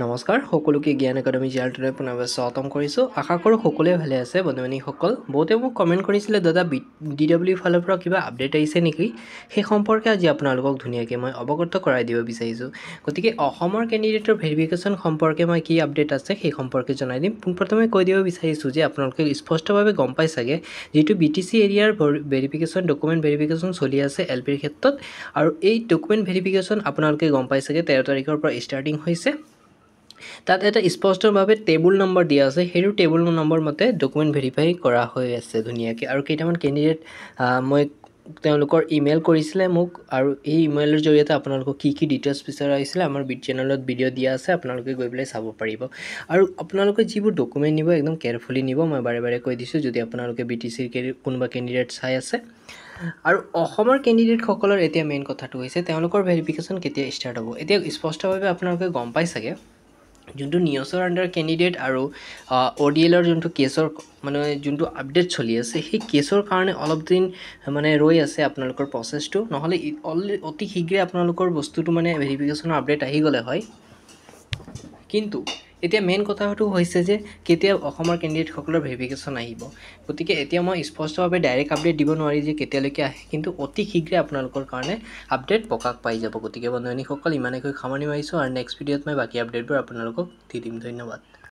নমস্কাৰ সকলোকে জ্ঞান একাডেমি জিআৰটোলৈ পুনৰবাৰ স্বাগতম কৰিছোঁ। আশা কৰোঁ সকলোৱে ভালে আছে। বন্ধু-বান্ধৱীসকল বহুতে মোক কমেণ্ট কৰিছিলে দাদা DW ফালৰ পৰা কিবা আপডেট আহিছে নেকি, সেই সম্পৰ্কে আজি আপোনালোকক ধুনীয়াকৈ মই অৱগত কৰাই দিব বিচাৰিছোঁ। গতিকে অসমৰ কেণ্ডিডেটৰ ভেৰিফিকেশ্যন সম্পৰ্কে মই কি আপডেট আছে সেই সম্পৰ্কে জনাই দিম। পোনপ্ৰথমে কৈ দিব বিচাৰিছোঁ যে আপোনালোকে স্পষ্টভাৱে গম পাই চাগে যিটো BTC এৰিয়াৰ ভেৰিফিকেশ্যন ডকুমেণ্ট ভেৰিফিকেশ্যন চলি আছে LPৰ ক্ষেত্ৰত, আৰু এই ডকুমেণ্ট ভেৰিফিকেশ্যন আপোনালোকে গম পাই চাগে 13 তাৰিখৰ পৰা ষ্টাৰ্টিং হৈছে। তাত এটা স্পষ্টভাৱে টেবুল নম্বৰ দিয়া আছে, সেইটো টেবুল নম্বৰ মতে ডকুমেণ্ট ভেৰিফাই কৰা হৈ আছে ধুনীয়াকৈ। আৰু কেইটামান কেণ্ডিডেট মই তেওঁলোকৰ ইমেইল কৰিছিলে মোক, আৰু এই ইমেইলৰ জৰিয়তে আপোনালোকক কি ডিটেইলছ বিচৰা হৈছিলে আমাৰ চেনেলত ভিডিঅ' দিয়া আছে, আপোনালোকে গৈ পেলাই চাব পাৰিব। আৰু আপোনালোকে যিবোৰ ডকুমেণ্ট নিব একদম কেয়াৰফুলি নিব, মই বাৰে বাৰে কৈ দিছোঁ যদি আপোনালোকে BTCৰ কোনোবা কেণ্ডিডেট চাই আছে। আৰু অসমৰ কেণ্ডিডেটসকলৰ এতিয়া মেইন কথাটো হৈছে তেওঁলোকৰ ভেৰিফিকেশ্যন কেতিয়া ষ্টাৰ্ট হ'ব। এতিয়া স্পষ্টভাৱে আপোনালোকে গম পাই চাগে যোনটো নিউজৰ আণ্ডাৰ কেণ্ডিডেট আৰু ODLৰ যোনটো কেছৰ যোনটো আপডেট চলি আছে, সেই কেছৰ কাৰণে অলপ দিন ৰৈ আছে আপোনালোকৰ প্ৰচেছটো, নহ'লে অতি শীঘ্ৰে আপোনালোকৰ বস্তুটো ভেৰিফিকেশ্যনৰ আপডেট আহি গ'লে হয়। কিন্তু এতিয়া মেইন কথাটো হৈছে যে কেতিয়া অসমৰ কেণ্ডিডেটসকলৰ ভেৰিফিকেশ্যন আহিব। গতিকে এতিয়া মই স্পষ্টভাৱে ডাইৰেক্ট আপডেট দিব নোৱাৰি যে কেতিয়ালৈকে আহে, কিন্তু অতি শীঘ্ৰে আপোনালোকৰ কাৰণে আপডেট প্ৰকাশ পাই যাব। গতিকে বন্ধু-বান্ধৱীসকল ইমানেকৈ সামৰণি মাৰিছোঁ, আৰু নেক্সট ভিডিঅ'ত মই বাকী আপডেটবোৰ আপোনালোকক দি দিম। ধন্যবাদ।